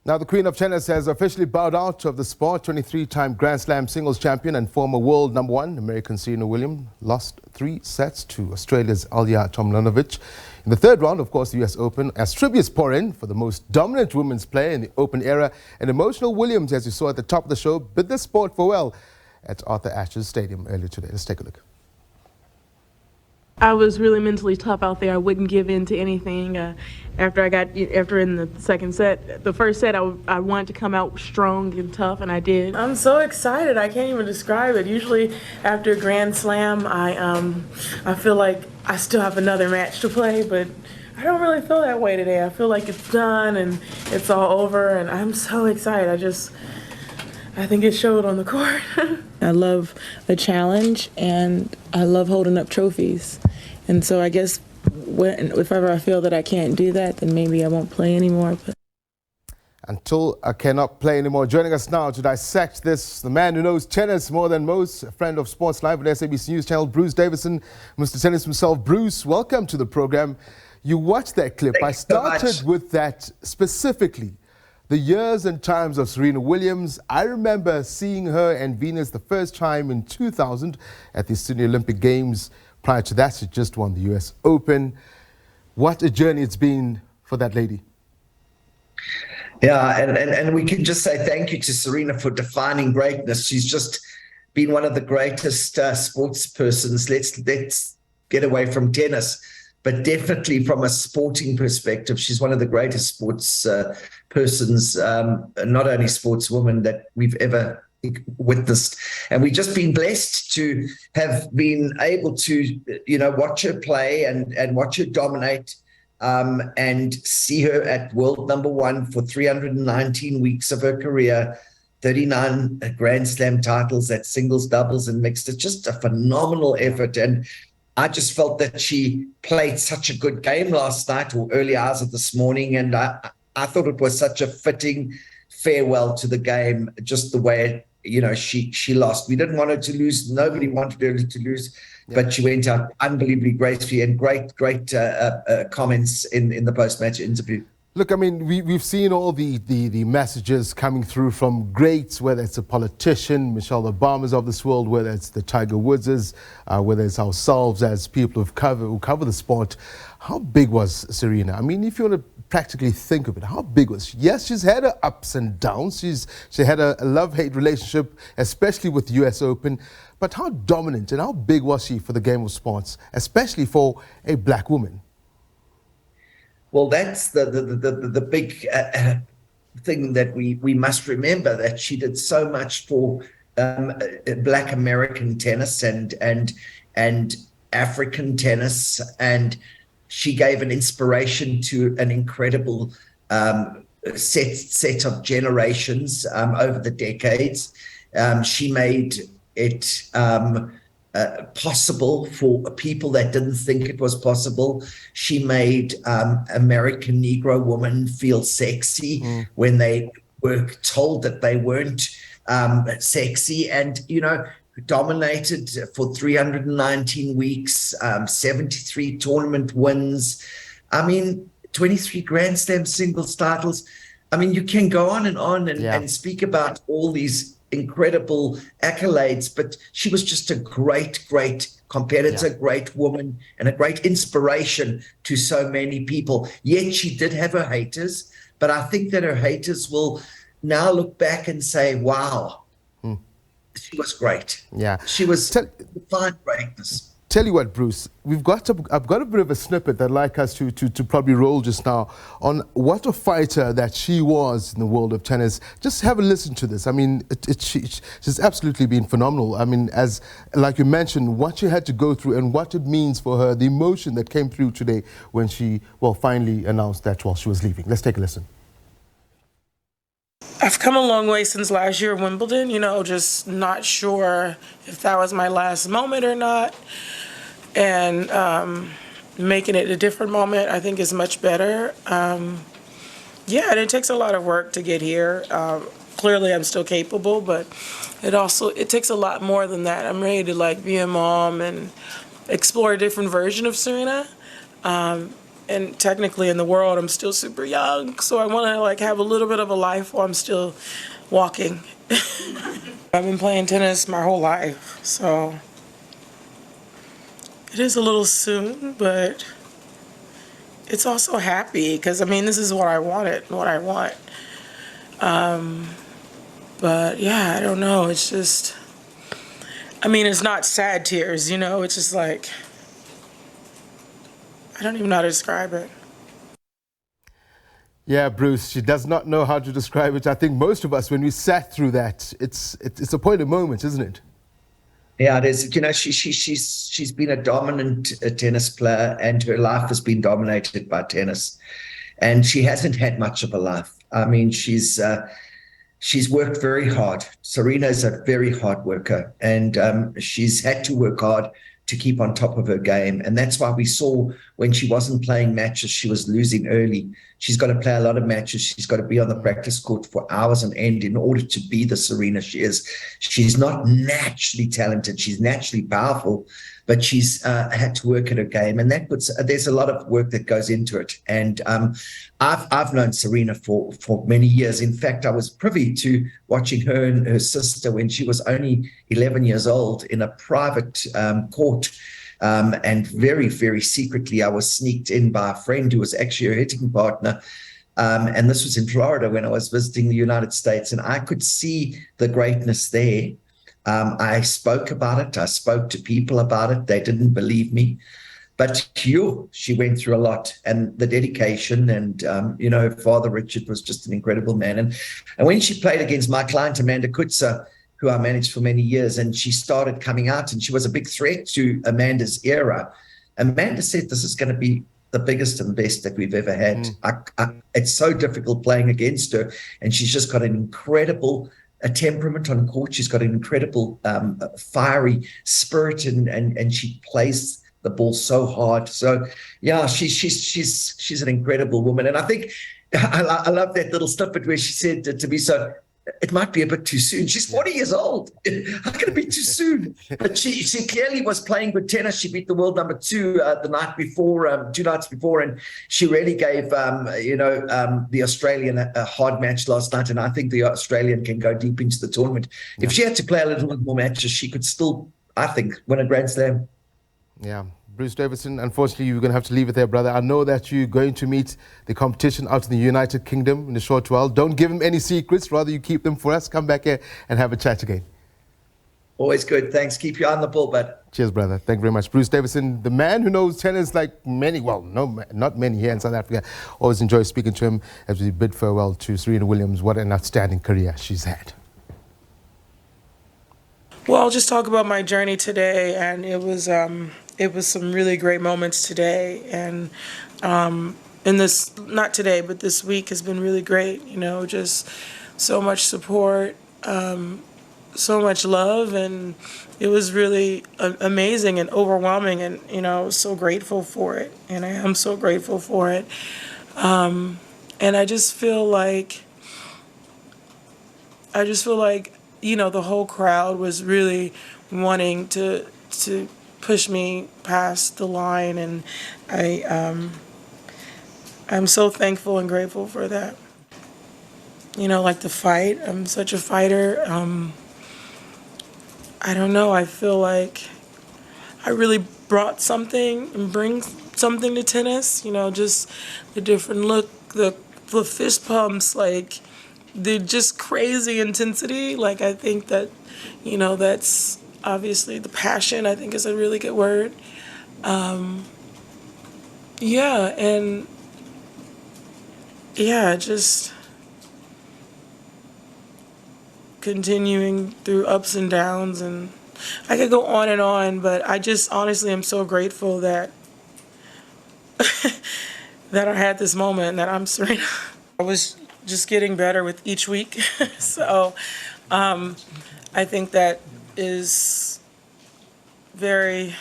Now, the Queen of Tennis has officially bowed out of the sport. 23-time Grand Slam singles champion and former world number one, American Serena Williams, lost 3 sets to Australia's Alya Tomljanovic. In the third round, of course, the US Open, as tributes pour in for the most dominant women's player in the Open era, an emotional Williams, as you saw at the top of the show, bid the sport farewell at Arthur Ashe Stadium earlier today. Let's take a look. I was really mentally tough out there. I wouldn't give in to anything. After in the second set, the first set, I wanted to come out strong and tough, and I did. I'm so excited. I can't even describe it. Usually, after a Grand Slam, I feel like I still have another match to play, but I don't really feel that way today. I feel like it's done and it's all over, and I'm so excited. I think it showed on the court. I love a challenge, and I love holding up trophies. And so I guess if ever I feel that I can't do that, then maybe I won't play anymore. But until I cannot play anymore. Joining us now to dissect this, the man who knows tennis more than most, a friend of SportsLive at SABC News Channel, Bruce Davidson, Mr. Tennis himself. Bruce, welcome to the program. You watched that clip. I started with that specifically. The years and times of Serena Williams. I remember seeing her and Venus the first time in 2000 at the Sydney Olympic Games. Prior to that, she just won the US Open. What a journey it's been for that lady. Yeah, and we can just say thank you to Serena for defining greatness. She's just been one of the greatest sports persons. Let's get away from tennis, but definitely from a sporting perspective, she's one of the greatest sports persons, not only sportswoman that we've ever witnessed. And we've just been blessed to have been able to, watch her play and watch her dominate and see her at world number one for 319 weeks of her career, 39 Grand Slam titles at singles, doubles, and mixed. It's just a phenomenal effort. And I just felt that she played such a good game last night or early hours of this morning. And I thought it was such a fitting farewell to the game, just the way, she lost. We didn't want her to lose. Nobody wanted her to lose, but she went out unbelievably gracefully and great comments in the post-match interview. Look, I mean, we've seen all the messages coming through from greats, whether it's a politician, Michelle Obama's of this world, whether it's the Tiger Woodses, whether it's ourselves as people who cover the sport. How big was Serena? I mean, if you want to practically think of it, how big was she? Yes, she's had her ups and downs. She had a love-hate relationship, especially with the US Open. But how dominant and how big was she for the game of sports, especially for a black woman? Well, that's the big thing that we must remember, that she did so much for Black American tennis and African tennis, and she gave an inspiration to an incredible set of generations over the decades. She made it possible for people that didn't think it was possible. She made American Negro women feel sexy when they were told that they weren't sexy, and dominated for 319 weeks, 73 tournament wins. I mean, 23 Grand Slam singles titles. I mean, you can go on and speak about all these incredible accolades, but she was just a great competitor, great woman, and a great inspiration to so many people. Yet she did have her haters, but I think that her haters will now look back and say, wow, she was great. Yeah. She was defined greatness. Tell you what, Bruce, I've got a bit of a snippet that I'd like us to probably roll just now on what a fighter that she was in the world of tennis. Just have a listen to this. I mean, she's absolutely been phenomenal. I mean, like you mentioned, what she had to go through and what it means for her, the emotion that came through today when she, finally announced that she was leaving. Let's take a listen. I've come a long way since last year at Wimbledon, just not sure if that was my last moment or not. And making it a different moment, I think, is much better. And it takes a lot of work to get here. Clearly, I'm still capable, but it takes a lot more than that. I'm ready to be a mom and explore a different version of Serena. and technically in the world, I'm still super young. So I want to like have a little bit of a life while I'm still walking. I've been playing tennis my whole life, so it is a little soon, but it's also happy because I mean, this is what I wanted, what I want. But yeah, I don't know. It's just, I mean, it's not sad tears, you know, it's just like, I don't even know how to describe it. Yeah, Bruce, she does not know how to describe it. I think most of us, when we sat through that, it's a poignant moment, isn't it? Yeah, it is. You know, she's been a dominant tennis player, and her life has been dominated by tennis. And she hasn't had much of a life. I mean, she's worked very hard. Serena is a very hard worker, and she's had to work hard to keep on top of her game. And that's why we saw when she wasn't playing matches, she was losing early. She's got to play a lot of matches. She's got to be on the practice court for hours on end in order to be the Serena she is. She's not naturally talented. She's naturally powerful, but she's had to work at her game. And that puts, there's a lot of work that goes into it. And I've known Serena for many years. In fact, I was privy to watching her and her sister when she was only 11 years old in a private court. And very, very secretly, I was sneaked in by a friend who was actually her hitting partner. And this was in Florida when I was visiting the United States. And I could see the greatness there. I spoke about it. I spoke to people about it. They didn't believe me. But she went through a lot, and the dedication, and her father Richard was just an incredible man. And when she played against my client Amanda Kutzer, who I managed for many years, and she started coming out, and she was a big threat to Amanda's era. Amanda said, "This is going to be the biggest and best that we've ever had." It's so difficult playing against her, and she's just got an incredible temperament on court. She's got an incredible fiery spirit, and she plays the ball so hard. So yeah, she's an incredible woman. And I think I love that little snippet where she said to me, so it might be a bit too soon. She's 40 years old. How can it be too soon? But she clearly was playing good tennis. She beat the world number 2 the night before, 2 nights before, and she really gave the Australian a hard match last night. And I think the Australian can go deep into the tournament. If she had to play a little bit more matches, she could still, I think, win a Grand Slam. Yeah. Bruce Davidson, unfortunately, you're going to have to leave it there, brother. I know that you're going to meet the competition out in the United Kingdom in a short while. Don't give him any secrets. Rather, you keep them for us. Come back here and have a chat again. Always good. Thanks. Keep your eye on the ball, bud. Cheers, brother. Thank you very much. Bruce Davidson, the man who knows tennis like many, well, no, not many here in South Africa. Always enjoy speaking to him as we bid farewell to Serena Williams. What an outstanding career she's had. Well, I'll just talk about my journey today, and it was some really great moments today, and not today, but this week has been really great. You know, just so much support, so much love, and it was really amazing and overwhelming, and I was so grateful for it, and I am so grateful for it, and I just feel like the whole crowd was really wanting to push me past the line, and I'm so thankful and grateful for that. Like the fight, I'm such a fighter. I don't know, I feel like I really brought something and bring something to tennis, just the different look, the fist pumps, like the just crazy intensity. Like, I think that, that's obviously the passion, I think, is a really good word. Just continuing through ups and downs, and I could go on and on, but I just honestly am so grateful that that I had this moment and that I'm Serena. I was just getting better with each week. So I think that is a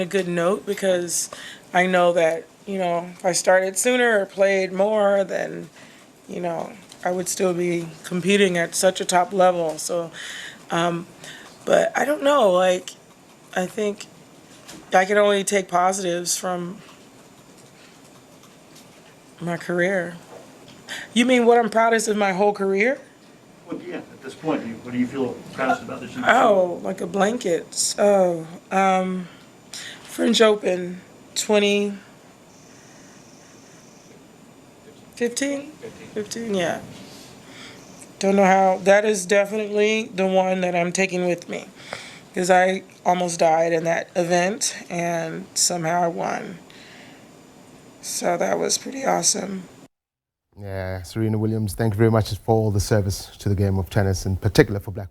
good note, because I know that, if I started sooner or played more, then, I would still be competing at such a top level. So, but I don't know, I think I can only take positives from My career. You mean what I'm proudest of my whole career? Well, yeah, at this point, what do you feel proudest about this? Oh, like a blanket. Oh, French Open 2015? 15, yeah. Don't know how. That is definitely the one that I'm taking with me because I almost died in that event and somehow I won. So that was pretty awesome. Yeah, Serena Williams, thank you very much for all the service to the game of tennis, in particular for black women.